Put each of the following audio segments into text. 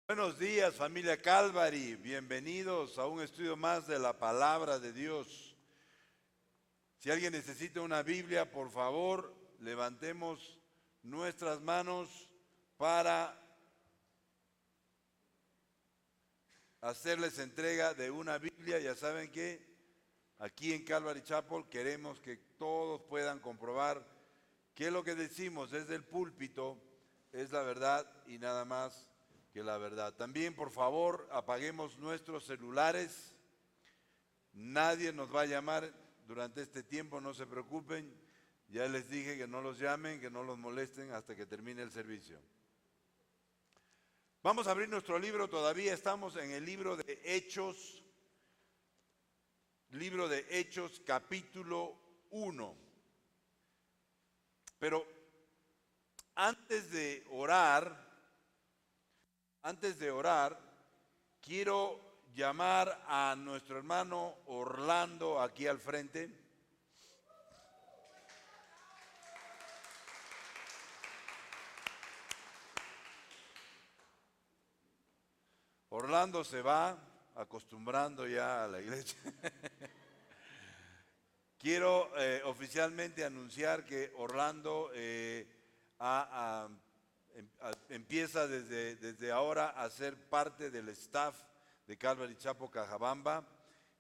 Buenos días, familia Calvary. Bienvenidos a un estudio más de la palabra de Dios. Si alguien necesita una Biblia, por favor, levantemos nuestras manos para hacerles entrega de una Biblia. Ya saben que aquí en Calvary Chapel queremos que todos puedan comprobar que lo que decimos desde el púlpito es la verdad y nada más que la verdad. También, por favor, apaguemos nuestros celulares. Nadie nos va a llamar durante este tiempo, no se preocupen. Ya les dije que no los llamen, que no los molesten hasta que termine el servicio. Vamos a abrir nuestro libro, todavía estamos en el libro de Hechos, capítulo 1. Pero antes de orar, quiero llamar a nuestro hermano Orlando aquí al frente. Orlando se va acostumbrando ya a la iglesia. Quiero oficialmente anunciar que Orlando empieza desde ahora a ser parte del staff de Calvary Chapel Cajabamba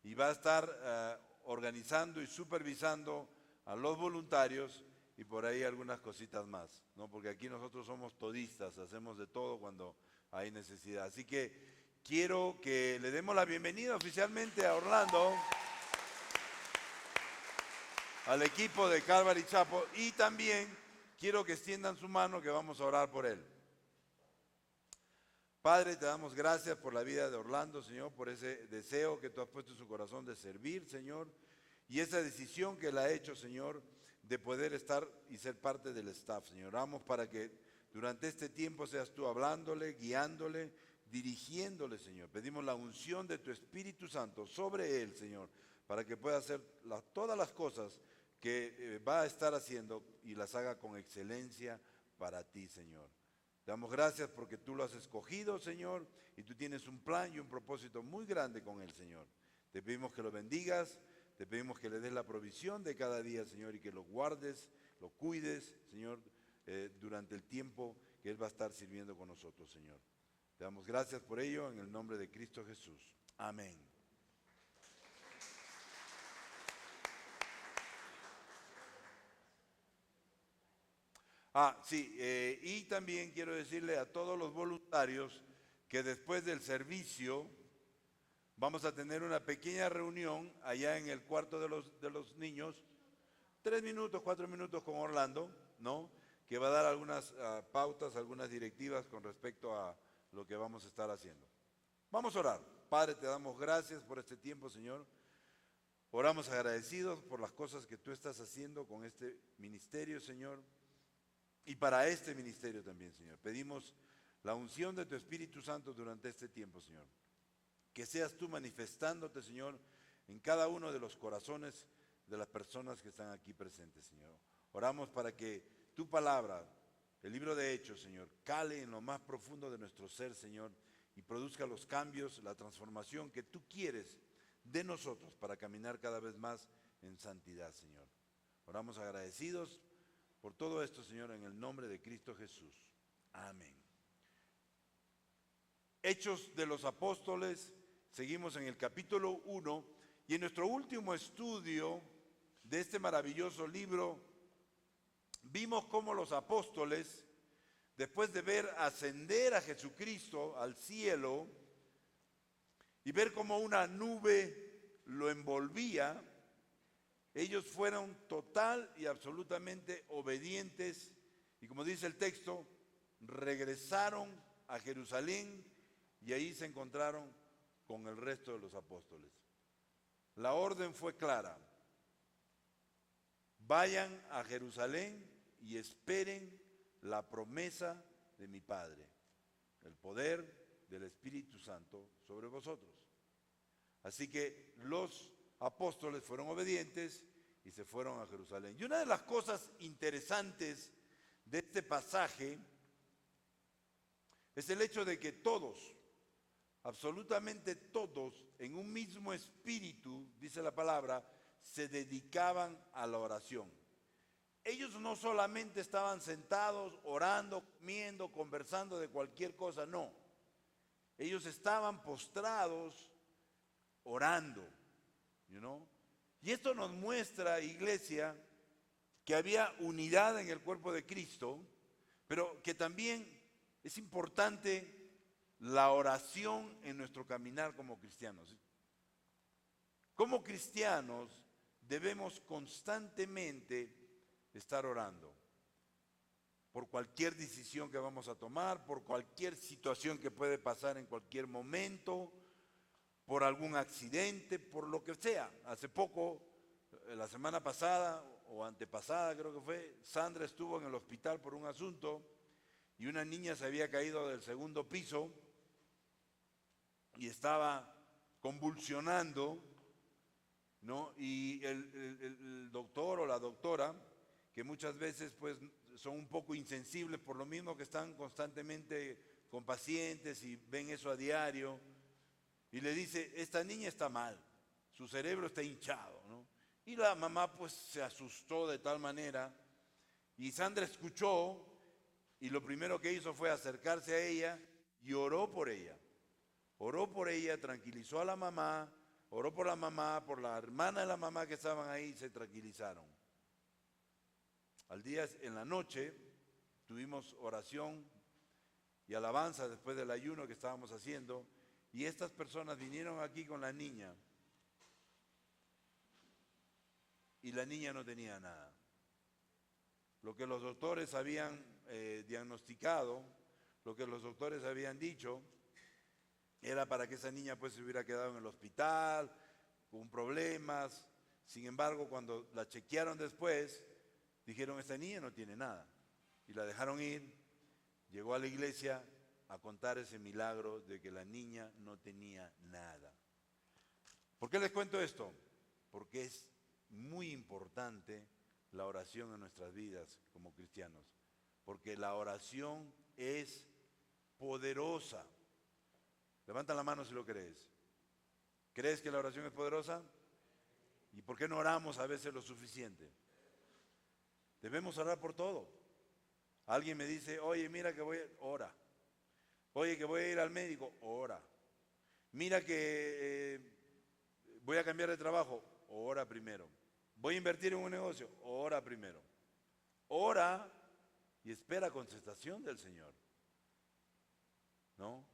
y va a estar organizando y supervisando a los voluntarios y por ahí algunas cositas más, ¿no? Porque aquí nosotros somos todistas, hacemos de todo cuando hay necesidad. Así que quiero que le demos la bienvenida oficialmente a Orlando, al equipo de Calvary Chapel, y también quiero que extiendan su mano que vamos a orar por él. Padre, te damos gracias por la vida de Orlando, Señor, por ese deseo que tú has puesto en su corazón de servir, Señor, y esa decisión que él ha hecho, Señor, de poder estar y ser parte del staff, Señor. Oramos para que durante este tiempo seas tú hablándole, guiándole, dirigiéndole, Señor. Pedimos la unción de tu Espíritu Santo sobre él, Señor, para que pueda hacer todas las cosas que va a estar haciendo y las haga con excelencia para ti, Señor. Te damos gracias porque tú lo has escogido, Señor, y tú tienes un plan y un propósito muy grande con él, Señor. Te pedimos que lo bendigas, te pedimos que le des la provisión de cada día, Señor, y que lo guardes, lo cuides, Señor, durante el tiempo que él va a estar sirviendo con nosotros, Señor. Te damos gracias por ello en el nombre de Cristo Jesús. Amén. Sí, y también quiero decirle a todos los voluntarios que después del servicio vamos a tener una pequeña reunión allá en el cuarto de los niños, 3 minutos, 4 minutos con Orlando, ¿no? Que va a dar algunas pautas, algunas directivas con respecto a lo que vamos a estar haciendo. Vamos a orar. Padre, te damos gracias por este tiempo, Señor. Oramos agradecidos por las cosas que tú estás haciendo con este ministerio, Señor. Y para este ministerio también, Señor. Pedimos la unción de tu Espíritu Santo durante este tiempo, Señor. Que seas tú manifestándote, Señor, en cada uno de los corazones de las personas que están aquí presentes, Señor. Oramos para que tu palabra, el libro de Hechos, Señor, cale en lo más profundo de nuestro ser, Señor, y produzca los cambios, la transformación que tú quieres de nosotros para caminar cada vez más en santidad, Señor. Oramos agradecidos por todo esto, Señor, en el nombre de Cristo Jesús. Amén. Hechos de los Apóstoles, seguimos en el capítulo 1 y en nuestro último estudio de este maravilloso libro vimos cómo los apóstoles, después de ver ascender a Jesucristo al cielo y ver cómo una nube lo envolvía, ellos fueron total y absolutamente obedientes y, como dice el texto, regresaron a Jerusalén y ahí se encontraron con el resto de los apóstoles. La orden fue clara: vayan a Jerusalén y esperen la promesa de mi Padre, el poder del Espíritu Santo sobre vosotros. Así que los apóstoles fueron obedientes y se fueron a Jerusalén. Y una de las cosas interesantes de este pasaje Es el hecho de que todos, absolutamente todos, en un mismo espíritu, dice la palabra, se dedicaban a la oración. Ellos no solamente estaban sentados, orando, comiendo, conversando de cualquier cosa, no. Ellos estaban postrados, orando, you know? Y esto nos muestra, iglesia, que había unidad en el cuerpo de Cristo, pero que también es importante la oración en nuestro caminar como cristianos. Como cristianos debemos constantemente estar orando por cualquier decisión que vamos a tomar, por cualquier situación que puede pasar en cualquier momento, por algún accidente, por lo que sea. Hace poco, la semana pasada o antepasada creo que fue, Sandra estuvo en el hospital por un asunto y una niña se había caído del segundo piso y estaba convulsionando, ¿no? Y el doctor o la doctora, que muchas veces pues son un poco insensibles por lo mismo que están constantemente con pacientes y ven eso a diario, y le dice, esta niña está mal, su cerebro está hinchado, ¿no? Y la mamá pues se asustó de tal manera, y Sandra escuchó, y lo primero que hizo fue acercarse a ella y oró por ella. Oró por ella, tranquilizó a la mamá, oró por la mamá, por la hermana de la mamá que estaban ahí, y se tranquilizaron. Al día, en la noche, tuvimos oración y alabanza después del ayuno que estábamos haciendo, y estas personas vinieron aquí con la niña, y la niña no tenía nada. Lo que los doctores habían diagnosticado, lo que los doctores habían dicho, era para que esa niña pues se hubiera quedado en el hospital, con problemas. Sin embargo, cuando la chequearon después, dijeron, esta niña no tiene nada. Y la dejaron ir, llegó a la iglesia a contar ese milagro de que la niña no tenía nada. ¿Por qué les cuento esto? Porque es muy importante la oración en nuestras vidas como cristianos. Porque la oración es poderosa. Levanta la mano si lo crees. ¿Crees que la oración es poderosa? ¿Y por qué no oramos a veces lo suficiente? Debemos orar por todo. Alguien me dice, oye, mira que ora. Oye, que voy a ir al médico, ora. Mira que voy a cambiar de trabajo, ora primero. Voy a invertir en un negocio, ora primero. Ora y espera contestación del Señor. ¿No?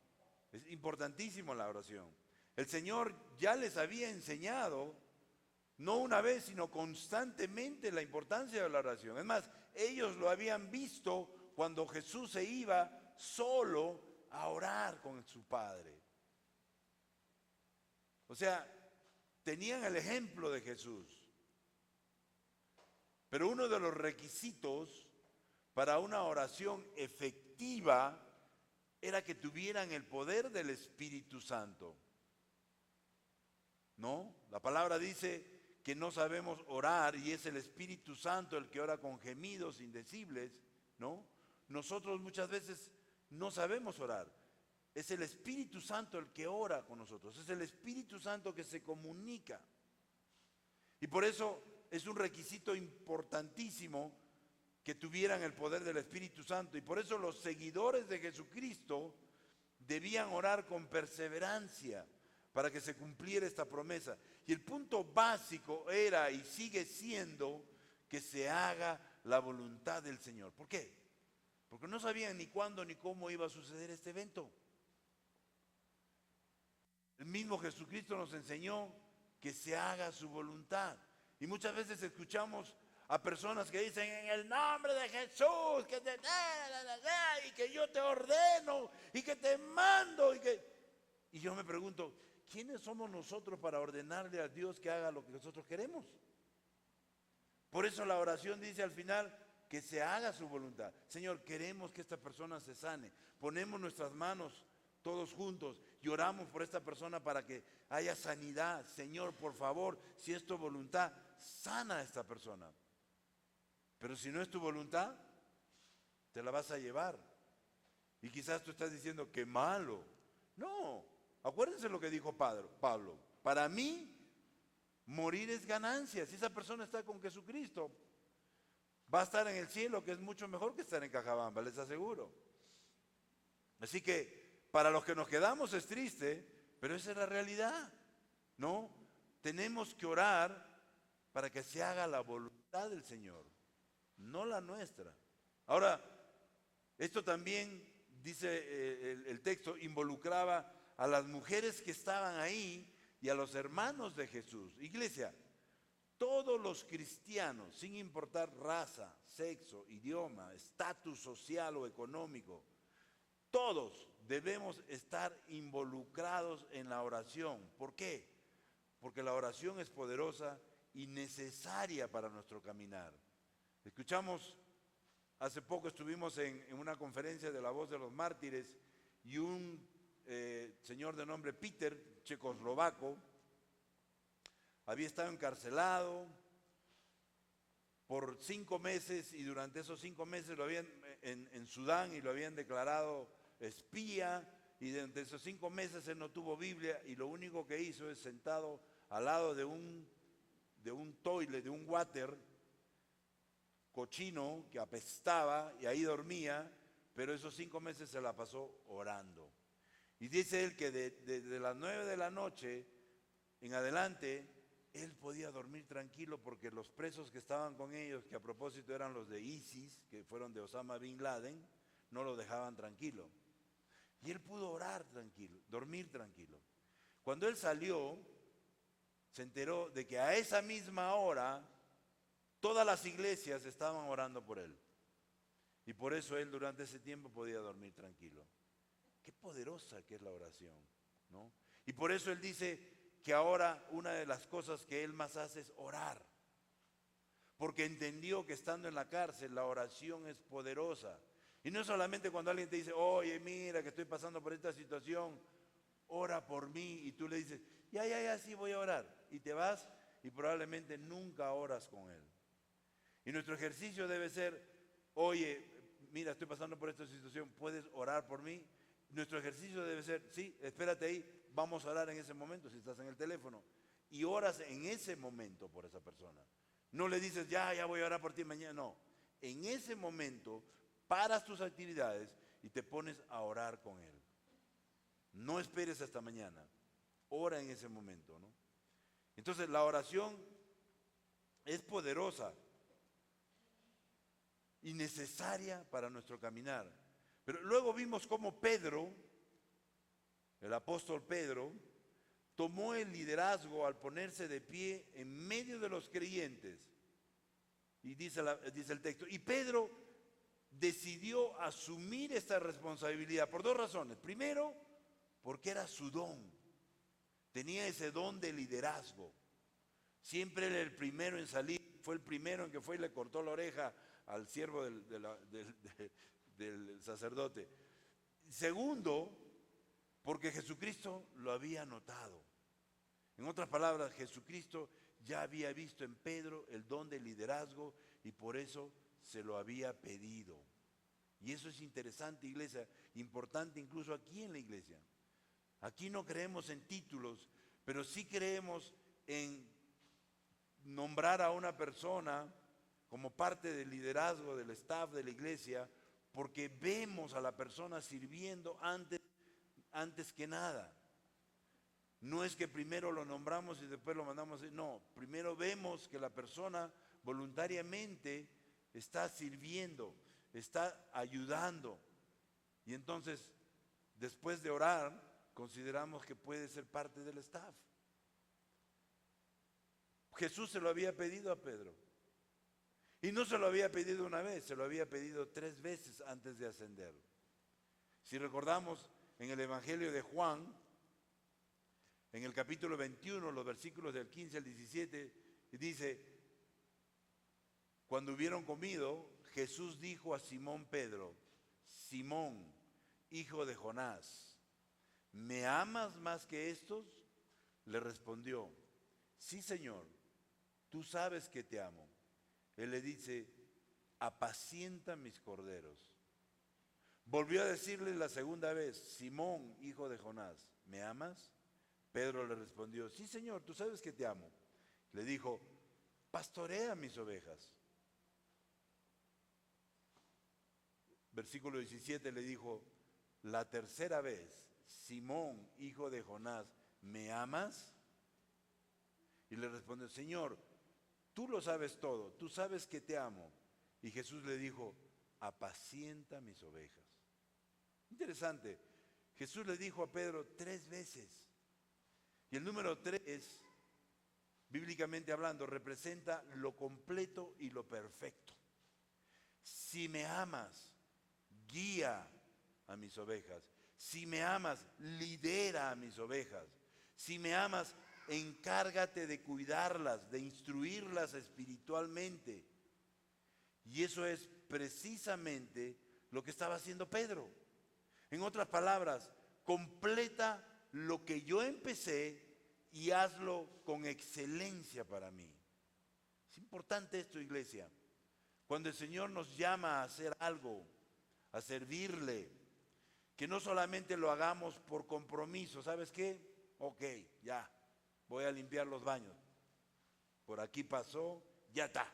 Es importantísimo la oración. El Señor ya les había enseñado, no una vez, sino constantemente, la importancia de la oración. Es más, ellos lo habían visto cuando Jesús se iba solo a orar con su Padre. O sea, tenían el ejemplo de Jesús. Pero uno de los requisitos para una oración efectiva era que tuvieran el poder del Espíritu Santo. ¿No? La palabra dice que no sabemos orar y es el Espíritu Santo el que ora con gemidos indecibles, ¿no? Nosotros muchas veces no sabemos orar. Es el Espíritu Santo el que ora con nosotros. Es el Espíritu Santo que se comunica. Y por eso es un requisito importantísimo que tuvieran el poder del Espíritu Santo. Y por eso los seguidores de Jesucristo debían orar con perseverancia para que se cumpliera esta promesa. Y el punto básico era y sigue siendo que se haga la voluntad del Señor. ¿Por qué? Porque no sabían ni cuándo ni cómo iba a suceder este evento. El mismo Jesucristo nos enseñó que se haga su voluntad. Y muchas veces escuchamos a personas que dicen en el nombre de Jesús, que te y que yo te ordeno y que te mando y yo me pregunto, ¿quiénes somos nosotros para ordenarle a Dios que haga lo que nosotros queremos? Por eso la oración dice al final que se haga su voluntad. Señor, queremos que esta persona se sane. Ponemos nuestras manos todos juntos y oramos por esta persona para que haya sanidad. Señor, por favor, si es tu voluntad, sana a esta persona. Pero si no es tu voluntad, te la vas a llevar. Y quizás tú estás diciendo, qué malo. No, acuérdense lo que dijo Pablo. Para mí, morir es ganancia. Si esa persona está con Jesucristo, va a estar en el cielo, que es mucho mejor que estar en Cajabamba, les aseguro. Así que para los que nos quedamos es triste, pero esa es la realidad, ¿no? Tenemos que orar para que se haga la voluntad del Señor, no la nuestra. Ahora, esto también, dice el texto, involucraba a las mujeres que estaban ahí y a los hermanos de Jesús. Iglesia, todos los cristianos, sin importar raza, sexo, idioma, estatus social o económico, todos debemos estar involucrados en la oración. ¿Por qué? Porque la oración es poderosa y necesaria para nuestro caminar. Escuchamos, hace poco estuvimos en una conferencia de La Voz de los Mártires y un señor de nombre Peter, checoslovaco, había estado encarcelado por 5 meses y durante esos 5 meses lo habían en Sudán y lo habían declarado espía, y durante esos 5 meses él no tuvo Biblia y lo único que hizo es sentado al lado de un toilet, de un water cochino que apestaba, y ahí dormía, pero esos 5 meses se la pasó orando. Y dice él que desde las 9 de la noche en adelante él podía dormir tranquilo porque los presos que estaban con ellos, que a propósito eran los de ISIS, que fueron de Osama Bin Laden, no lo dejaban tranquilo. Y él pudo orar tranquilo, dormir tranquilo. Cuando él salió, se enteró de que a esa misma hora todas las iglesias estaban orando por él. Y por eso él durante ese tiempo podía dormir tranquilo. Qué poderosa que es la oración, ¿no? Y por eso él dice que ahora una de las cosas que él más hace es orar. Porque entendió que estando en la cárcel la oración es poderosa. Y no solamente cuando alguien te dice, oye, mira que estoy pasando por esta situación, ora por mí, y tú le dices, ya, sí voy a orar. Y te vas y probablemente nunca oras con él. Y nuestro ejercicio debe ser, oye, mira, estoy pasando por esta situación, ¿puedes orar por mí? Nuestro ejercicio debe ser, sí, espérate ahí, vamos a orar en ese momento si estás en el teléfono. Y oras en ese momento por esa persona. No le dices, ya voy a orar por ti mañana, no. En ese momento paras tus actividades y te pones a orar con él. No esperes hasta mañana, ora en ese momento, ¿no? Entonces la oración es poderosa y necesaria para nuestro caminar. Pero luego vimos cómo Pedro, el apóstol Pedro, tomó el liderazgo al ponerse de pie en medio de los creyentes. Y dice el texto, y Pedro decidió asumir esta responsabilidad por 2 razones. Primero, porque era su don. Tenía ese don de liderazgo. Siempre era el primero en salir. Fue el primero en que fue y le cortó la oreja al siervo del sacerdote. Segundo, porque Jesucristo lo había notado. En otras palabras, Jesucristo ya había visto en Pedro el don de liderazgo y por eso se lo había pedido. Y eso es interesante, iglesia, importante incluso aquí en la iglesia. Aquí no creemos en títulos, pero sí creemos en nombrar a una persona como parte del liderazgo del staff de la iglesia, porque vemos a la persona sirviendo antes que nada. No es que primero lo nombramos y después lo mandamos, no, primero vemos que la persona voluntariamente está sirviendo, está ayudando. Y entonces, después de orar, consideramos que puede ser parte del staff. Jesús se lo había pedido a Pedro. Y no se lo había pedido una vez, se lo había pedido 3 veces antes de ascender. Si recordamos en el Evangelio de Juan, en el capítulo 21, los versículos del 15 al 17, dice, cuando hubieron comido, Jesús dijo a Simón Pedro, Simón, hijo de Jonás, ¿me amas más que estos? Le respondió, sí, Señor, tú sabes que te amo. Él le dice, apacienta mis corderos. Volvió a decirle la segunda vez: Simón, hijo de Jonás, ¿me amas? Pedro le respondió: sí, Señor, tú sabes que te amo. Le dijo: pastorea mis ovejas. Versículo 17 le dijo la tercera vez: Simón, hijo de Jonás, ¿me amas? Y le respondió: Señor, tú lo sabes todo, tú sabes que te amo. Y Jesús le dijo: apacienta mis ovejas. Interesante, Jesús le dijo a Pedro 3 veces. Y el número 3, bíblicamente hablando, representa lo completo y lo perfecto. Si me amas, guía a mis ovejas. Si me amas, lidera a mis ovejas. Si me amas, encárgate de cuidarlas, de instruirlas espiritualmente. Y eso es precisamente lo que estaba haciendo Pedro. En otras palabras, completa lo que yo empecé y hazlo con excelencia para mí. Es importante esto, iglesia. Cuando el Señor nos llama a hacer algo, a servirle, que no solamente lo hagamos por compromiso. ¿Sabes qué? Ok, ya, voy a limpiar los baños. Por aquí pasó, ya está,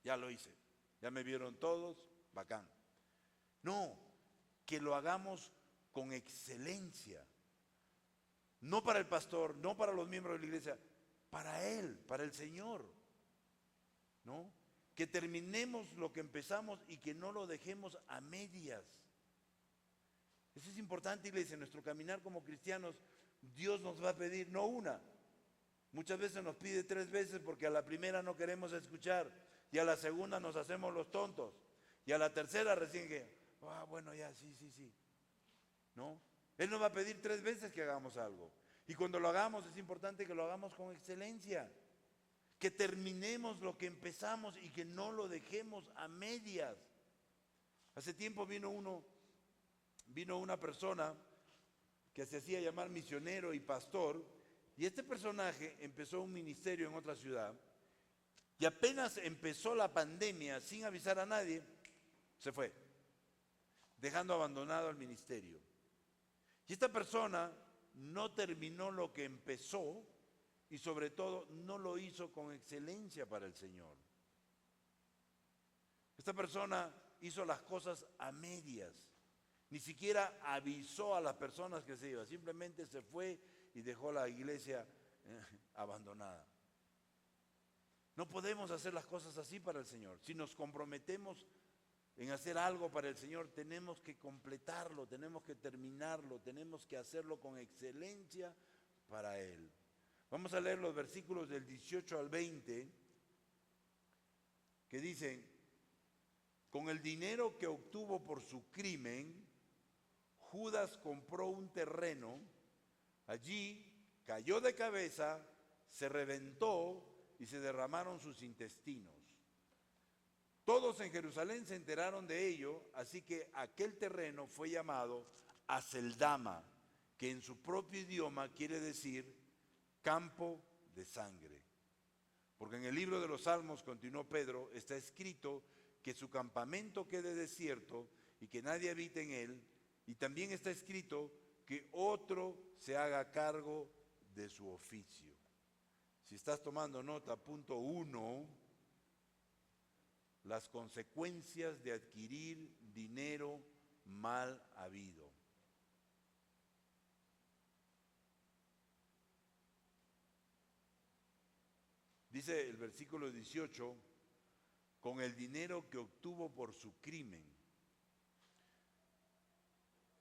ya lo hice. Ya me vieron todos, bacán. No, que lo hagamos con excelencia. No para el pastor, no para los miembros de la iglesia, para Él, para el Señor. ¿No? Que terminemos lo que empezamos y que no lo dejemos a medias. Eso es importante, iglesia. En nuestro caminar como cristianos, Dios nos va a pedir no una. Muchas veces nos pide 3 veces porque a la primera no queremos escuchar y a la segunda nos hacemos los tontos y a la tercera recién que, bueno, ya, sí. ¿No? Él nos va a pedir 3 veces que hagamos algo. Y cuando lo hagamos es importante que lo hagamos con excelencia. Que terminemos lo que empezamos y que no lo dejemos a medias. Hace tiempo vino una persona que se hacía llamar misionero y pastor, y este personaje empezó un ministerio en otra ciudad, y apenas empezó la pandemia, sin avisar a nadie, se fue, dejando abandonado el ministerio. Y esta persona no terminó lo que empezó, y sobre todo no lo hizo con excelencia para el Señor. Esta persona hizo las cosas a medias. Ni siquiera avisó a las personas que se iba. Simplemente se fue y dejó la iglesia abandonada. No podemos hacer las cosas así para el Señor. Si nos comprometemos en hacer algo para el Señor, tenemos que completarlo, tenemos que terminarlo, tenemos que hacerlo con excelencia para Él. Vamos a leer los versículos del 18 al 20 que dicen: con el dinero que obtuvo por su crimen, Judas compró un terreno, allí cayó de cabeza, se reventó y se derramaron sus intestinos. Todos en Jerusalén se enteraron de ello, así que aquel terreno fue llamado Aceldama, que en su propio idioma quiere decir campo de sangre. Porque en el libro de los Salmos, continuó Pedro, está escrito que su campamento quede desierto y que nadie habite en él, y también está escrito que otro se haga cargo de su oficio. Si estás tomando nota, punto 1, las consecuencias de adquirir dinero mal habido. Dice el versículo 18, con el dinero que obtuvo por su crimen.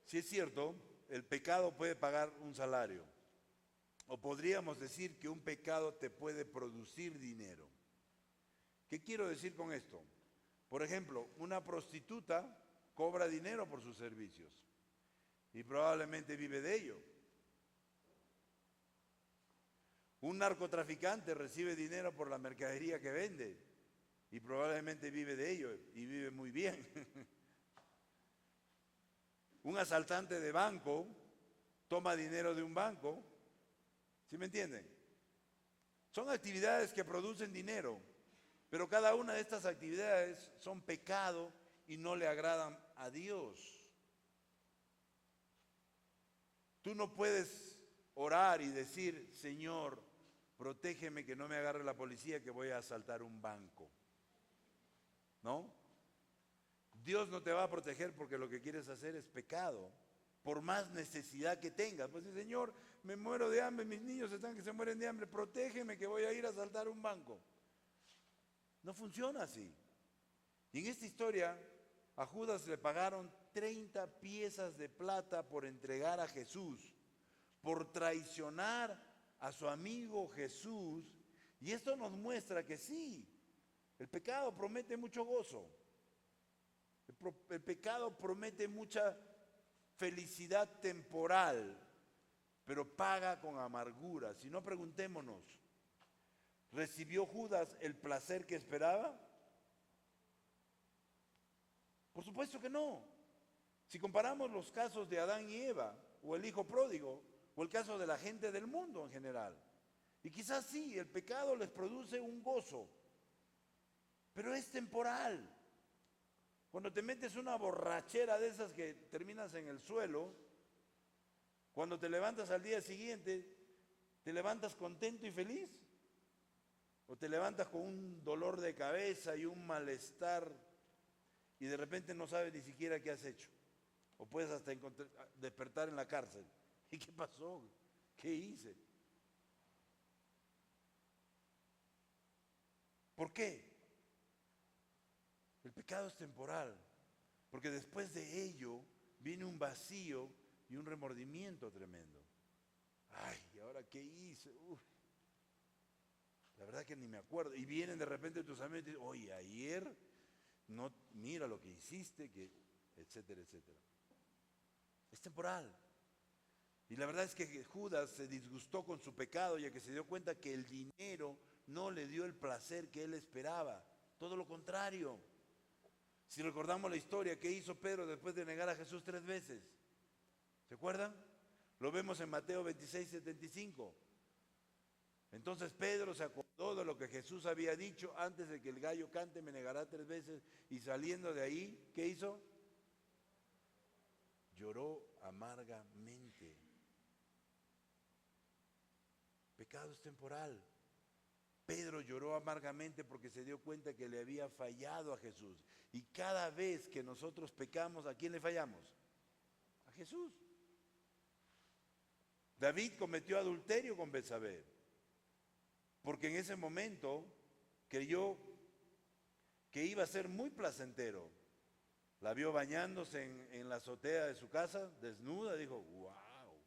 Si es cierto, el pecado puede pagar un salario. O podríamos decir que un pecado te puede producir dinero. ¿Qué quiero decir con esto? Por ejemplo, una prostituta cobra dinero por sus servicios y probablemente vive de ello. Un narcotraficante recibe dinero por la mercadería que vende y probablemente vive de ello y vive muy bien. Un asaltante de banco toma dinero de un banco. ¿Sí me entienden? Son actividades que producen dinero, pero cada una de estas actividades son pecado y no le agradan a Dios. Tú no puedes orar y decir, Señor, protégeme que no me agarre la policía que voy a asaltar un banco. ¿No? Dios no te va a proteger porque lo que quieres hacer es pecado, por más necesidad que tengas. Pues Señor, me muero de hambre, mis niños están que se mueren de hambre, protégeme que voy a ir a asaltar un banco. No funciona así. Y en esta historia a Judas le pagaron 30 piezas de plata por entregar a Jesús, por traicionar a su amigo Jesús. Y esto nos muestra que sí, el pecado promete mucho gozo. El pecado promete mucha felicidad temporal, pero paga con amargura. Si no, preguntémonos, ¿recibió Judas el placer que esperaba? Por supuesto que no. Si comparamos los casos de Adán y Eva, o el hijo pródigo, o el caso de la gente del mundo en general, y quizás sí, el pecado les produce un gozo, pero es temporal. Cuando te metes una borrachera de esas que terminas en el suelo, cuando te levantas al día siguiente, ¿te levantas contento y feliz? ¿O te levantas con un dolor de cabeza y un malestar y de repente no sabes ni siquiera qué has hecho? O puedes hasta despertar en la cárcel. ¿Y qué pasó? ¿Qué hice? ¿Por qué? El pecado es temporal, porque después de ello viene un vacío y un remordimiento tremendo. Ay, ¿y ahora qué hice? Uf, la verdad que ni me acuerdo. Y vienen de repente tus amigos y te dicen, oye, ayer, no, mira lo que hiciste, que, etcétera, etcétera. Es temporal. Y la verdad es que Judas se disgustó con su pecado, ya que se dio cuenta que el dinero no le dio el placer que él esperaba. Todo lo contrario. Si recordamos la historia, ¿qué hizo Pedro después de negar a Jesús 3 veces? ¿Se acuerdan? Lo vemos en Mateo 26:75. Entonces Pedro se acordó de lo que Jesús había dicho: antes de que el gallo cante me negará 3 veces. Y saliendo de ahí, ¿qué hizo? Lloró amargamente. Pecado es temporal. Pedro lloró amargamente porque se dio cuenta que le había fallado a Jesús. Y cada vez que nosotros pecamos, ¿a quién le fallamos? A Jesús. David cometió adulterio con Betsabé, porque en ese momento creyó que iba a ser muy placentero. La vio bañándose en la azotea de su casa, desnuda, dijo, wow,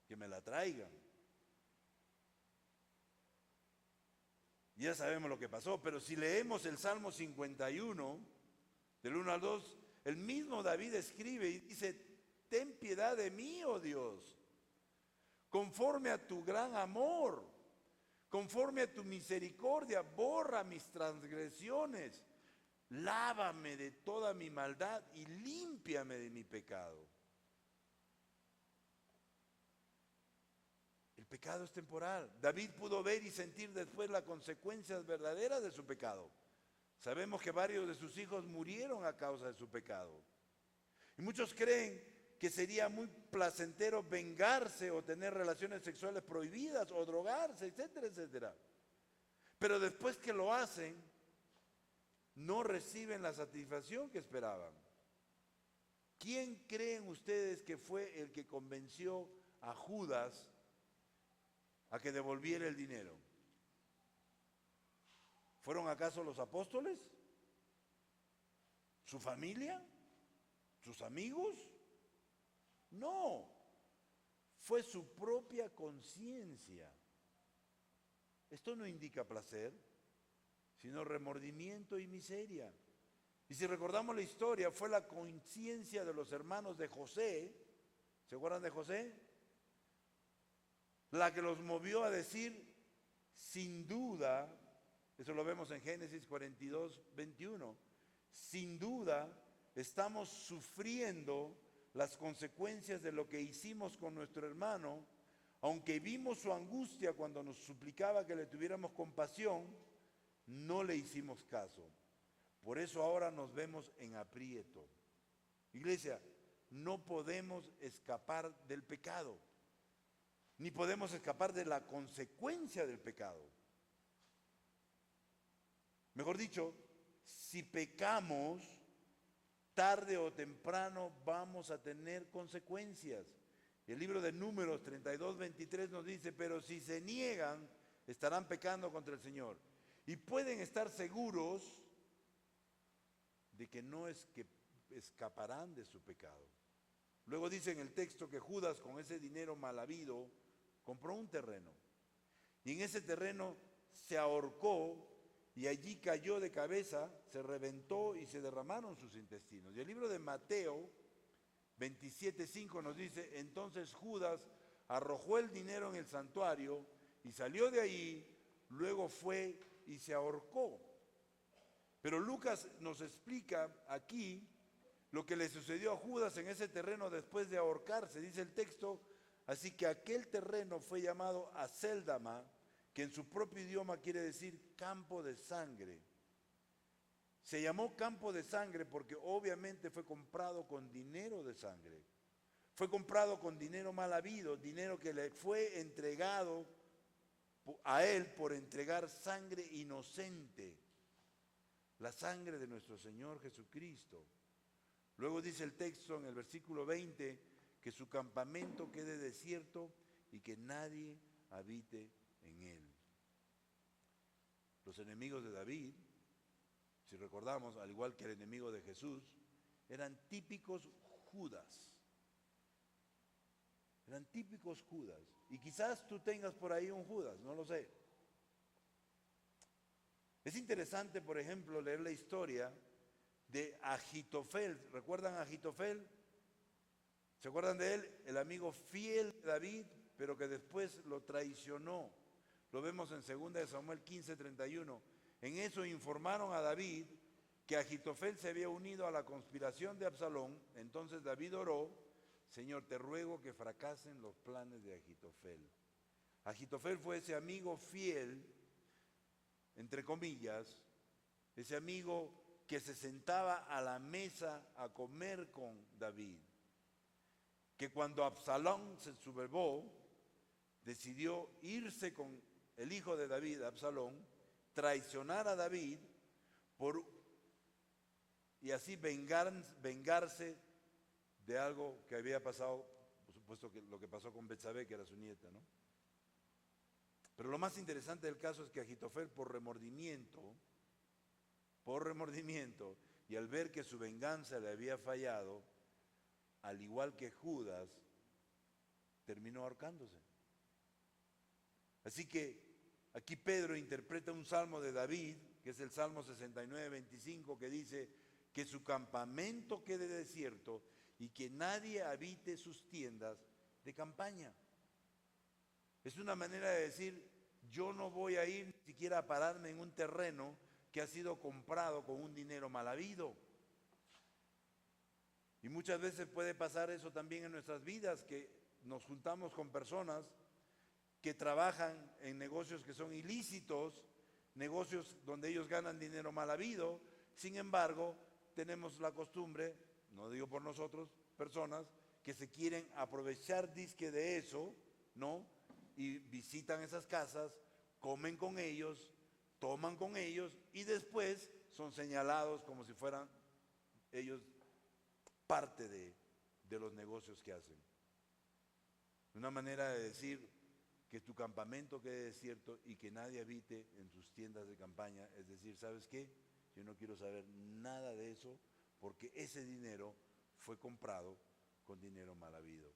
que me la traigan. Ya sabemos lo que pasó, pero si leemos el Salmo 51, del 1 al 2, el mismo David escribe y dice, ten piedad de mí, oh Dios, conforme a tu gran amor, conforme a tu misericordia, borra mis transgresiones, lávame de toda mi maldad y límpiame de mi pecado. El pecado es temporal. David pudo ver y sentir después las consecuencias verdaderas de su pecado. Sabemos que varios de sus hijos murieron a causa de su pecado. Y muchos creen que sería muy placentero vengarse o tener relaciones sexuales prohibidas o drogarse, etcétera, etcétera. Pero después que lo hacen, no reciben la satisfacción que esperaban. ¿Quién creen ustedes que fue el que convenció a Judas a que devolviera el dinero? ¿Fueron acaso los apóstoles? ¿Su familia? ¿Sus amigos? No, fue su propia conciencia. Esto no indica placer, sino remordimiento y miseria. Y si recordamos la historia, fue la conciencia de los hermanos de José, ¿se acuerdan de José? La que los movió a decir, sin duda, eso lo vemos en Génesis 42:21, sin duda estamos sufriendo las consecuencias de lo que hicimos con nuestro hermano, aunque vimos su angustia cuando nos suplicaba que le tuviéramos compasión, no le hicimos caso. Por eso ahora nos vemos en aprieto. Iglesia, no podemos escapar del pecado, ni podemos escapar de la consecuencia del pecado. Mejor dicho, si pecamos, tarde o temprano vamos a tener consecuencias. El libro de Números 32:23 nos dice, pero si se niegan, estarán pecando contra el Señor. Y pueden estar seguros de que no es que escaparán de su pecado. Luego dice en el texto que Judas, con ese dinero mal habido, compró un terreno. Y en ese terreno se ahorcó y allí cayó de cabeza, se reventó y se derramaron sus intestinos. Y el libro de Mateo 27:5 nos dice, entonces Judas arrojó el dinero en el santuario y salió de ahí, luego fue y se ahorcó. Pero Lucas nos explica aquí lo que le sucedió a Judas en ese terreno después de ahorcarse. Dice el texto, así que aquel terreno fue llamado Acéldama, que en su propio idioma quiere decir campo de sangre. Se llamó campo de sangre porque obviamente fue comprado con dinero de sangre. Fue comprado con dinero mal habido, dinero que le fue entregado a él por entregar sangre inocente, la sangre de nuestro Señor Jesucristo. Luego dice el texto en el versículo 20 que su campamento quede desierto y que nadie habite en él. Los enemigos de David, si recordamos, al igual que el enemigo de Jesús, eran típicos Judas. Eran típicos Judas. Y quizás tú tengas por ahí un Judas, no lo sé. Es interesante, por ejemplo, leer la historia de Agitofel. ¿Recuerdan a Agitofel? ¿Se acuerdan de él? El amigo fiel de David, pero que después lo traicionó. Lo vemos en 2 Samuel 15:31. En eso informaron a David que Agitofel se había unido a la conspiración de Absalón. Entonces David oró, Señor, te ruego que fracasen los planes de Agitofel. Agitofel fue ese amigo fiel, entre comillas, ese amigo que se sentaba a la mesa a comer con David, que cuando Absalón se sublevó, decidió irse con el hijo de David, Absalón, traicionar a David y así vengarse de algo que había pasado, por supuesto que lo que pasó con Betsabé, que era su nieta, ¿no? Pero lo más interesante del caso es que Agitofel, por remordimiento, y al ver que su venganza le había fallado, al igual que Judas, terminó ahorcándose. Así que aquí Pedro interpreta un salmo de David, que es el Salmo 69:25, que dice que su campamento quede desierto y que nadie habite sus tiendas de campaña. Es una manera de decir, yo no voy a ir ni siquiera a pararme en un terreno que ha sido comprado con un dinero mal habido. Y muchas veces puede pasar eso también en nuestras vidas, que nos juntamos con personas que trabajan en negocios que son ilícitos, negocios donde ellos ganan dinero mal habido. Sin embargo, tenemos la costumbre, no digo por nosotros, personas que se quieren aprovechar disque de eso, ¿no? Y visitan esas casas, comen con ellos, toman con ellos y después son señalados como si fueran ellos parte de los negocios que hacen. Una manera de decir que tu campamento quede desierto y que nadie habite en tus tiendas de campaña, es decir, ¿sabes qué? Yo no quiero saber nada de eso porque ese dinero fue comprado con dinero mal habido.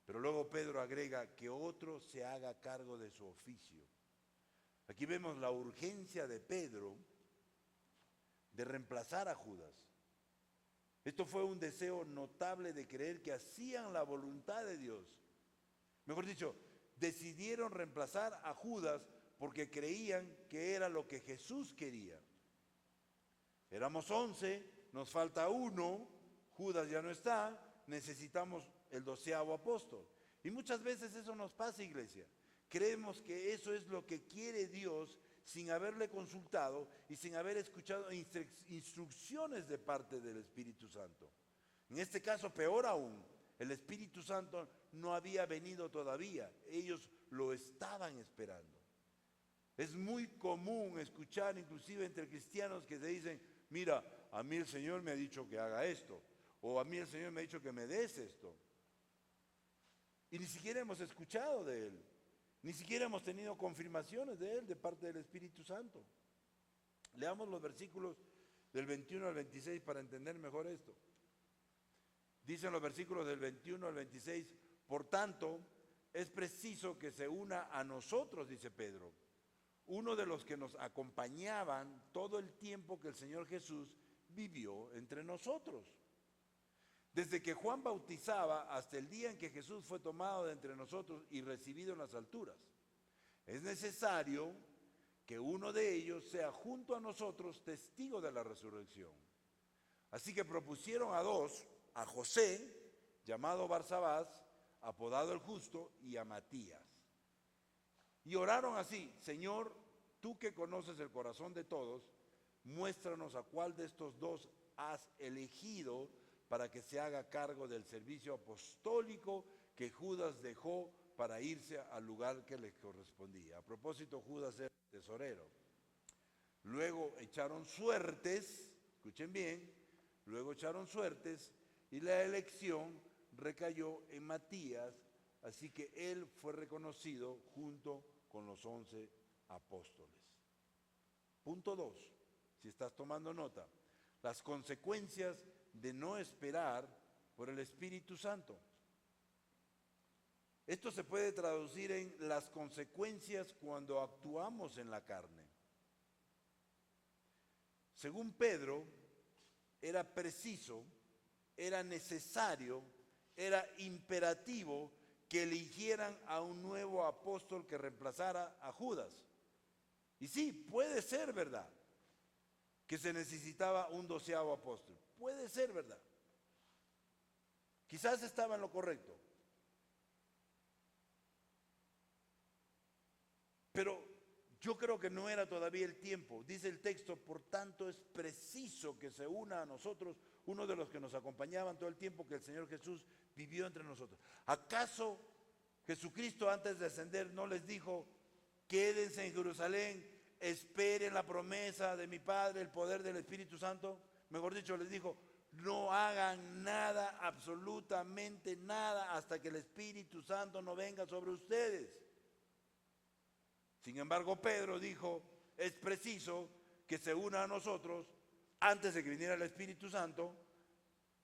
Pero luego Pedro agrega que otro se haga cargo de su oficio. Aquí vemos la urgencia de Pedro de reemplazar a Judas. Esto fue un deseo notable de creer que hacían la voluntad de Dios. Mejor dicho, decidieron reemplazar a Judas porque creían que era lo que Jesús quería. Éramos 11, nos falta uno, Judas ya no está, necesitamos el 12º apóstol. Y muchas veces eso nos pasa, iglesia. Creemos que eso es lo que quiere Dios sin haberle consultado y sin haber escuchado instrucciones de parte del Espíritu Santo. En este caso, peor aún, el Espíritu Santo no había venido todavía. Ellos lo estaban esperando. Es muy común escuchar inclusive entre cristianos que se dicen, mira, a mí el Señor me ha dicho que haga esto, o a mí el Señor me ha dicho que me des esto. Y ni siquiera hemos escuchado de Él, ni siquiera hemos tenido confirmaciones de Él de parte del Espíritu Santo. Leamos los versículos del 21 al 26 para entender mejor esto. Dicen los versículos del 21 al 26, por tanto, es preciso que se una a nosotros, dice Pedro, uno de los que nos acompañaban todo el tiempo que el Señor Jesús vivió entre nosotros. Desde que Juan bautizaba hasta el día en que Jesús fue tomado de entre nosotros y recibido en las alturas. Es necesario que uno de ellos sea junto a nosotros testigo de la resurrección. Así que propusieron a dos, a José, llamado Barsabás, apodado el Justo, y a Matías. Y oraron así: Señor, tú que conoces el corazón de todos, muéstranos a cuál de estos dos has elegido para que se haga cargo del servicio apostólico que Judas dejó para irse al lugar que le correspondía. A propósito, Judas era tesorero. Luego echaron suertes, escuchen bien, luego echaron suertes y la elección recayó en Matías, así que él fue reconocido junto con los 11 apóstoles. Punto 2, si estás tomando nota, las consecuencias de no esperar por el Espíritu Santo. Esto se puede traducir en las consecuencias cuando actuamos en la carne. Según Pedro, era preciso, era necesario, era imperativo que eligieran a un nuevo apóstol que reemplazara a Judas. Y sí, puede ser verdad que se necesitaba un 12º apóstol. Puede ser verdad. Quizás estaba en lo correcto. Pero yo creo que no era todavía el tiempo. Dice el texto, por tanto es preciso que se una a nosotros uno de los que nos acompañaban todo el tiempo que el Señor Jesús vivió entre nosotros. ¿Acaso Jesucristo antes de ascender no les dijo, quédense en Jerusalén, esperen la promesa de mi Padre, el poder del Espíritu Santo? Mejor dicho, les dijo, no hagan nada, absolutamente nada, hasta que el Espíritu Santo no venga sobre ustedes. Sin embargo, Pedro dijo, es preciso que se una a nosotros, antes de que viniera el Espíritu Santo,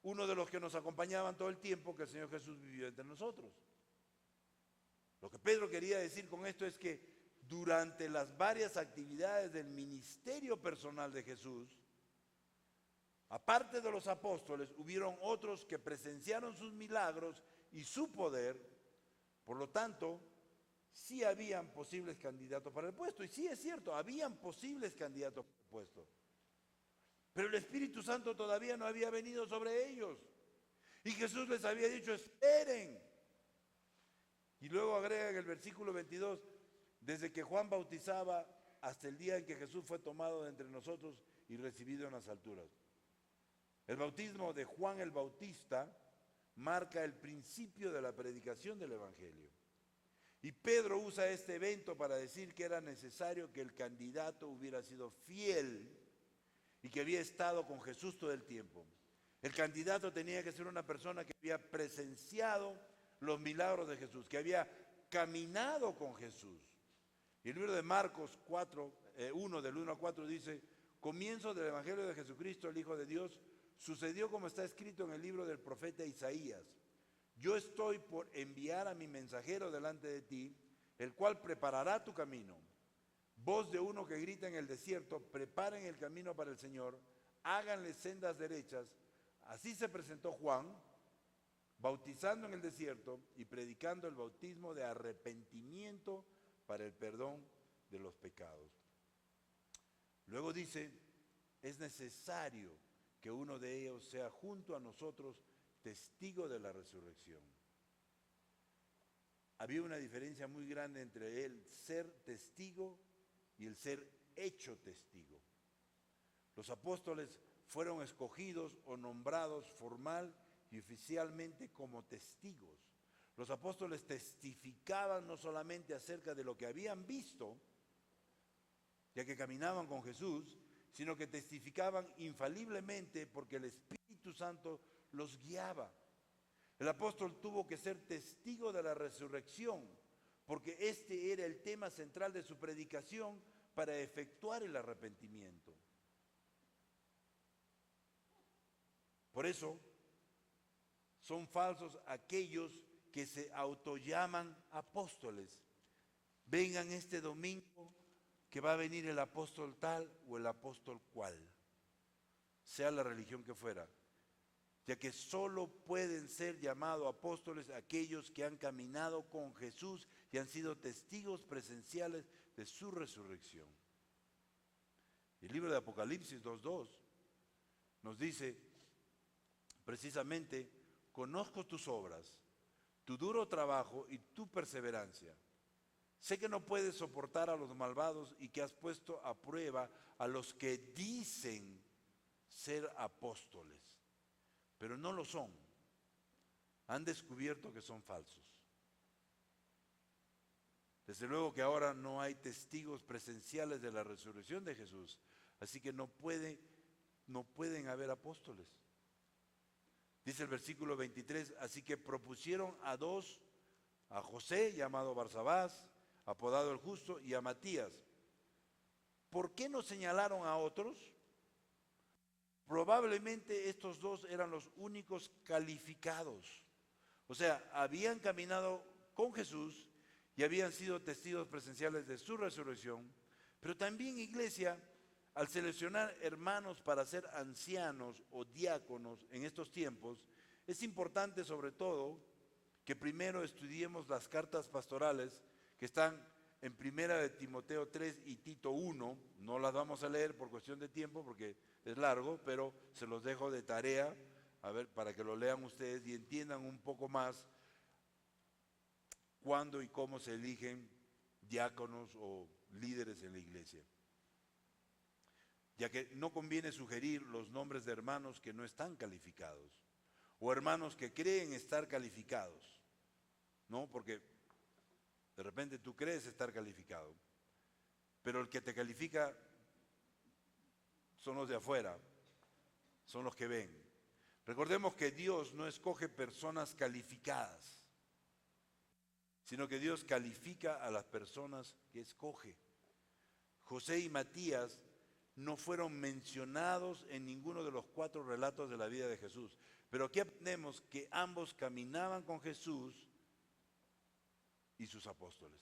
uno de los que nos acompañaban todo el tiempo que el Señor Jesús vivió entre nosotros. Lo que Pedro quería decir con esto es que durante las varias actividades del ministerio personal de Jesús, aparte de los apóstoles, hubieron otros que presenciaron sus milagros y su poder. Por lo tanto, sí habían posibles candidatos para el puesto. Y sí es cierto, habían posibles candidatos para el puesto. Pero el Espíritu Santo todavía no había venido sobre ellos. Y Jesús les había dicho, esperen. Y luego agrega en el versículo 22, desde que Juan bautizaba hasta el día en que Jesús fue tomado de entre nosotros y recibido en las alturas. El bautismo de Juan el Bautista marca el principio de la predicación del Evangelio. Y Pedro usa este evento para decir que era necesario que el candidato hubiera sido fiel y que había estado con Jesús todo el tiempo. El candidato tenía que ser una persona que había presenciado los milagros de Jesús, que había caminado con Jesús. Y el libro de Marcos 1, del 1 al 4 dice, comienzo del Evangelio de Jesucristo, el Hijo de Dios, sucedió como está escrito en el libro del profeta Isaías. Yo estoy por enviar a mi mensajero delante de ti, el cual preparará tu camino. Voz de uno que grita en el desierto, preparen el camino para el Señor, háganle sendas derechas. Así se presentó Juan, bautizando en el desierto y predicando el bautismo de arrepentimiento para el perdón de los pecados. Luego dice, es necesario que uno de ellos sea junto a nosotros testigo de la resurrección. Había una diferencia muy grande entre el ser testigo y el ser hecho testigo. Los apóstoles fueron escogidos o nombrados formal y oficialmente como testigos. Los apóstoles testificaban no solamente acerca de lo que habían visto, ya que caminaban con Jesús, sino que testificaban infaliblemente porque el Espíritu Santo los guiaba. El apóstol tuvo que ser testigo de la resurrección, porque este era el tema central de su predicación para efectuar el arrepentimiento. Por eso, son falsos aquellos que se autollaman apóstoles. Vengan este domingo que va a venir el apóstol tal o el apóstol cual, sea la religión que fuera, ya que solo pueden ser llamados apóstoles aquellos que han caminado con Jesús y han sido testigos presenciales de su resurrección. El libro de Apocalipsis 2:2 nos dice precisamente: conozco tus obras, tu duro trabajo y tu perseverancia. Sé que no puedes soportar a los malvados y que has puesto a prueba a los que dicen ser apóstoles, pero no lo son. Han descubierto que son falsos. Desde luego que ahora no hay testigos presenciales de la resurrección de Jesús, así que no pueden haber apóstoles. Dice el versículo 23, así que propusieron a dos, a José, llamado Barsabás, apodado el Justo, y a Matías. ¿Por qué no señalaron a otros? Probablemente estos dos eran los únicos calificados. O sea, habían caminado con Jesús y habían sido testigos presenciales de su resurrección, pero también, iglesia, al seleccionar hermanos para ser ancianos o diáconos en estos tiempos, es importante sobre todo que primero estudiemos las cartas pastorales que están en Primera de Timoteo 3 y Tito 1. No las vamos a leer por cuestión de tiempo porque es largo, pero se los dejo de tarea, a ver, para que lo lean ustedes y entiendan un poco más cuándo y cómo se eligen diáconos o líderes en la iglesia. Ya que no conviene sugerir los nombres de hermanos que no están calificados, o hermanos que creen estar calificados, ¿no? Porque de repente tú crees estar calificado, pero el que te califica son los de afuera, son los que ven. Recordemos que Dios no escoge personas calificadas, sino que Dios califica a las personas que escoge. José y Matías no fueron mencionados en ninguno de los 4 relatos de la vida de Jesús. Pero aquí aprendemos que ambos caminaban con Jesús y sus apóstoles.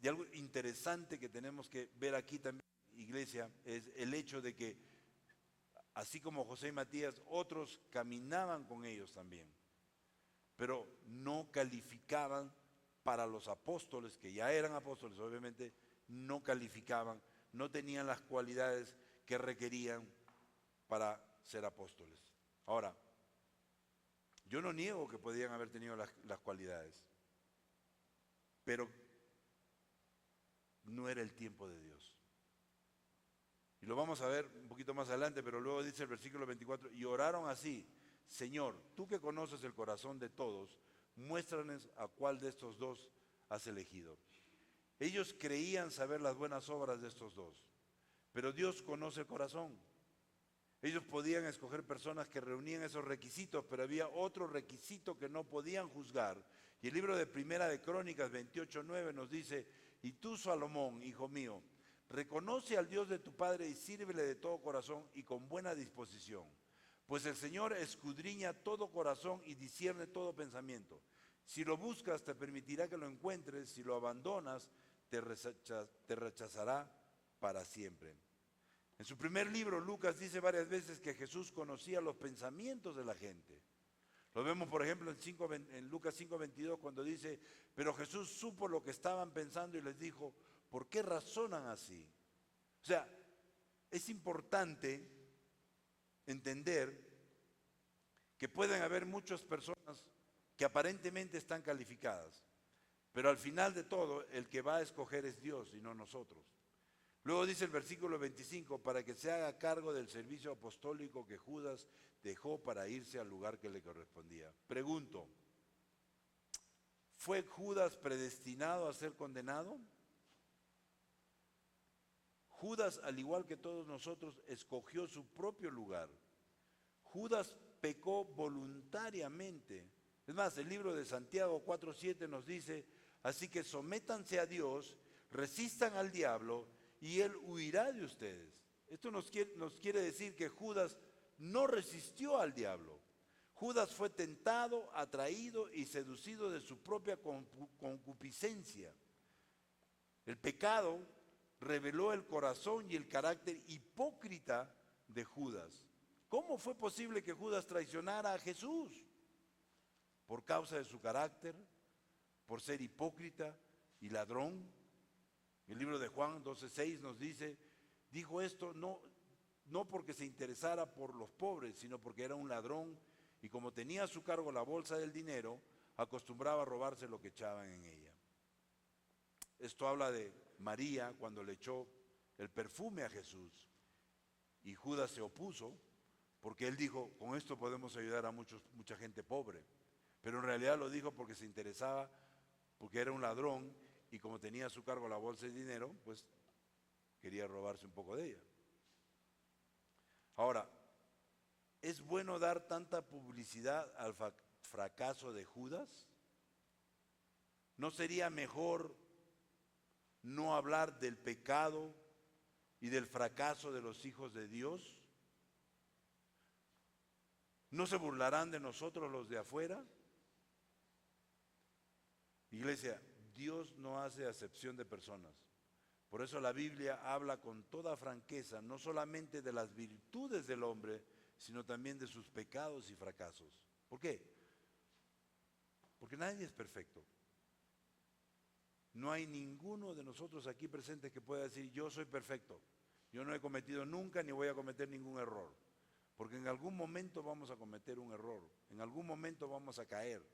Y algo interesante que tenemos que ver aquí también, iglesia, es el hecho de que, así como José y Matías, otros caminaban con ellos también, pero no calificaban para los apóstoles, que ya eran apóstoles, obviamente, no calificaban, no tenían las cualidades que requerían para ser apóstoles. Ahora, yo no niego que podían haber tenido las cualidades, pero no era el tiempo de Dios. Y lo vamos a ver un poquito más adelante, pero luego dice el versículo 24, y oraron así: Señor, tú que conoces el corazón de todos, muéstranos a cuál de estos dos has elegido. Ellos creían saber las buenas obras de estos dos, pero Dios conoce el corazón. Ellos podían escoger personas que reunían esos requisitos, pero había otro requisito que no podían juzgar. Y el libro de Primera de Crónicas 28:9 nos dice: y tú, Salomón, hijo mío, reconoce al Dios de tu padre y sírvele de todo corazón y con buena disposición. Pues el Señor escudriña todo corazón y discierne todo pensamiento. Si lo buscas, te permitirá que lo encuentres. Si lo abandonas, te rechazará para siempre. En su primer libro, Lucas dice varias veces que Jesús conocía los pensamientos de la gente. Lo vemos, por ejemplo, en Lucas 5:22, cuando dice: pero Jesús supo lo que estaban pensando y les dijo: ¿por qué razonan así? O sea, es importante entender que pueden haber muchas personas que aparentemente están calificadas, pero al final de todo, el que va a escoger es Dios y no nosotros. Luego dice el versículo 25, para que se haga cargo del servicio apostólico que Judas dejó para irse al lugar que le correspondía. Pregunto, ¿fue Judas predestinado a ser condenado? Judas, al igual que todos nosotros, escogió su propio lugar. Judas pecó voluntariamente. Es más, el libro de Santiago 4:7 nos dice, así que sométanse a Dios, resistan al diablo y él huirá de ustedes. Esto nos quiere decir que Judas no resistió al diablo. Judas fue tentado, atraído y seducido de su propia concupiscencia. El pecado reveló el corazón y el carácter hipócrita de Judas. ¿Cómo fue posible que Judas traicionara a Jesús? Por causa de su carácter, por ser hipócrita y ladrón. El libro de Juan 12:6 nos dice, dijo esto no porque se interesara por los pobres, sino porque era un ladrón y como tenía a su cargo la bolsa del dinero, acostumbraba a robarse lo que echaban en ella. Esto habla de María cuando le echó el perfume a Jesús y Judas se opuso porque él dijo, con esto podemos ayudar a mucha gente pobre. Pero en realidad lo dijo porque se interesaba, porque era un ladrón y como tenía a su cargo la bolsa de dinero, pues quería robarse un poco de ella. Ahora, ¿es bueno dar tanta publicidad al fracaso de Judas? ¿No sería mejor no hablar del pecado y del fracaso de los hijos de Dios? ¿No se burlarán de nosotros los de afuera? Iglesia, Dios no hace acepción de personas. Por eso la Biblia habla con toda franqueza, no solamente de las virtudes del hombre, sino también de sus pecados y fracasos. ¿Por qué? Porque nadie es perfecto. No hay ninguno de nosotros aquí presentes que pueda decir, yo soy perfecto. Yo no he cometido nunca ni voy a cometer ningún error. Porque en algún momento vamos a cometer un error. En algún momento vamos a caer.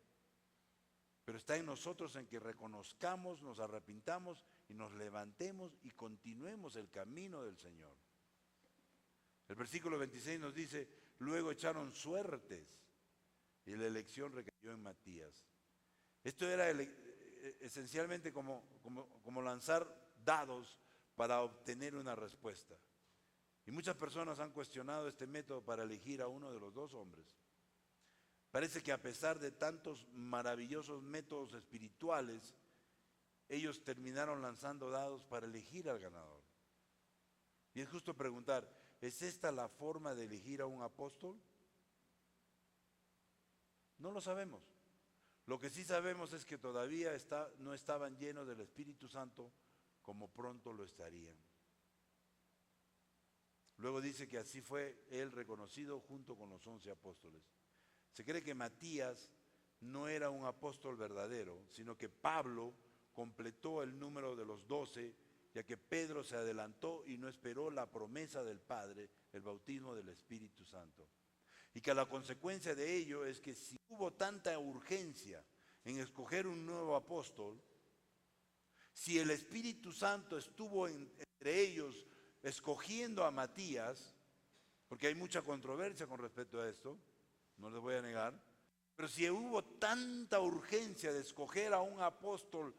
Pero está en nosotros en que reconozcamos, nos arrepintamos y nos levantemos y continuemos el camino del Señor. El versículo 26 nos dice, luego echaron suertes y la elección recayó en Matías. Esto era esencialmente como lanzar dados para obtener una respuesta. Y muchas personas han cuestionado este método para elegir a uno de los dos hombres. Parece que a pesar de tantos maravillosos métodos espirituales, ellos terminaron lanzando dados para elegir al ganador. Y es justo preguntar, ¿es esta la forma de elegir a un apóstol? No lo sabemos. Lo que sí sabemos es que todavía no estaban llenos del Espíritu Santo como pronto lo estarían. Luego dice que así fue él reconocido junto con los 11 apóstoles. Se cree que Matías no era un apóstol verdadero, sino que Pablo completó el número de los 12, ya que Pedro se adelantó y no esperó la promesa del Padre, el bautismo del Espíritu Santo. Y que la consecuencia de ello es que si hubo tanta urgencia en escoger un nuevo apóstol, si el Espíritu Santo estuvo entre ellos escogiendo a Matías, porque hay mucha controversia con respecto a esto, no les voy a negar, pero si hubo tanta urgencia de escoger a un apóstol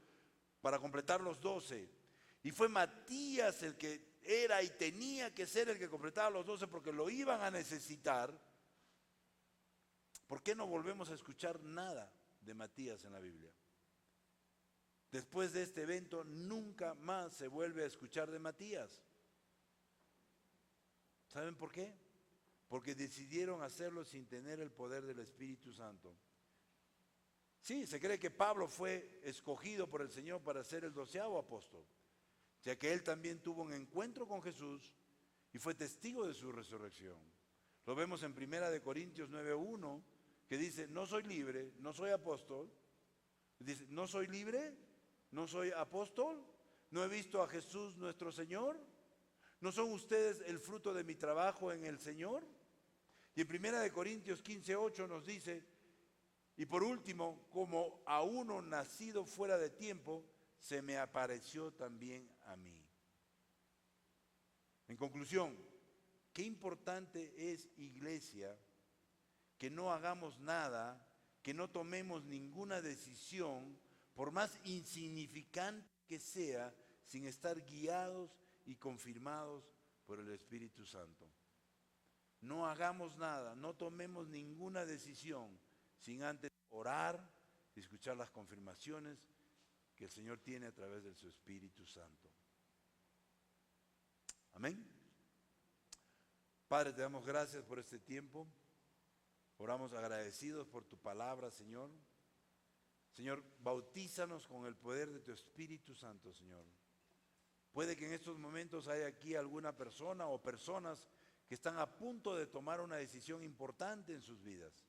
para completar los 12, y fue Matías el que era y tenía que ser el que completaba los 12 porque lo iban a necesitar, ¿por qué no volvemos a escuchar nada de Matías en la Biblia? Después de este evento nunca más se vuelve a escuchar de Matías. ¿Saben por qué? Porque decidieron hacerlo sin tener el poder del Espíritu Santo. Sí, se cree que Pablo fue escogido por el Señor para ser el 12º apóstol, ya que él también tuvo un encuentro con Jesús y fue testigo de su resurrección. Lo vemos en 1 Corintios 9:1, que dice, no soy libre, no soy apóstol. Dice, no soy libre, no soy apóstol, no he visto a Jesús nuestro Señor. ¿No son ustedes el fruto de mi trabajo en el Señor? Y en 1 Corintios 15:8 nos dice, y por último, como a uno nacido fuera de tiempo, se me apareció también a mí. En conclusión, qué importante es, iglesia, que no hagamos nada, que no tomemos ninguna decisión, por más insignificante que sea, sin estar guiados y confirmados por el Espíritu Santo. No hagamos nada, no tomemos ninguna decisión sin antes orar y escuchar las confirmaciones que el Señor tiene a través de su Espíritu Santo. Amén. Padre, te damos gracias por este tiempo. Oramos agradecidos por tu palabra, Señor. Señor, bautízanos con el poder de tu Espíritu Santo, Señor. Puede que en estos momentos haya aquí alguna persona o personas que están a punto de tomar una decisión importante en sus vidas.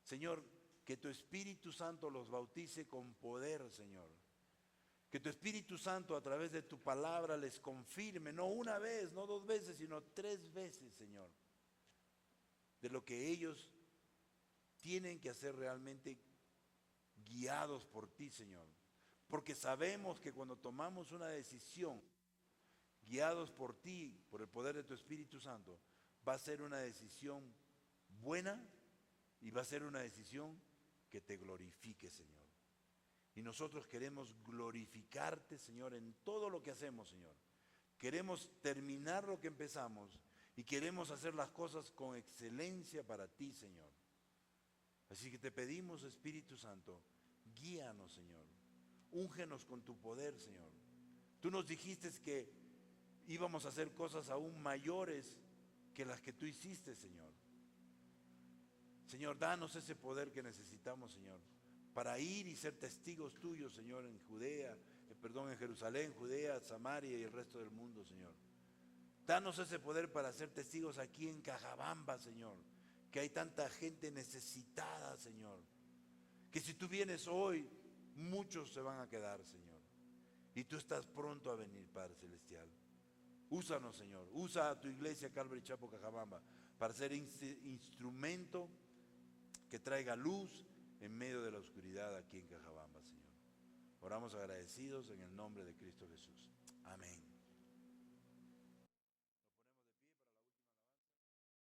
Señor, que tu Espíritu Santo los bautice con poder, Señor. Que tu Espíritu Santo a través de tu palabra les confirme, no una vez, no 2 veces, sino 3 veces, Señor, de lo que ellos tienen que hacer realmente guiados por ti, Señor. Porque sabemos que cuando tomamos una decisión guiados por ti, por el poder de tu Espíritu Santo, va a ser una decisión buena y va a ser una decisión que te glorifique, Señor. Y nosotros queremos glorificarte, Señor, en todo lo que hacemos, Señor. Queremos terminar lo que empezamos y queremos hacer las cosas con excelencia para ti, Señor. Así que te pedimos, Espíritu Santo, guíanos, Señor. Úngenos con tu poder, Señor. Tú nos dijiste que íbamos a hacer cosas aún mayores que las que tú hiciste, Señor. Señor, danos ese poder que necesitamos, Señor, para ir y ser testigos tuyos, Señor, en Jerusalén, Judea, Samaria y el resto del mundo, Señor. Danos ese poder para ser testigos aquí en Cajabamba, Señor, que hay tanta gente necesitada, Señor, que si tú vienes hoy, muchos se van a quedar, Señor, y tú estás pronto a venir, Padre Celestial. Úsanos, Señor, usa a tu iglesia Calvary Chapel Cajabamba para ser instrumento que traiga luz en medio de la oscuridad aquí en Cajabamba, Señor. Oramos agradecidos en el nombre de Cristo Jesús. Amén.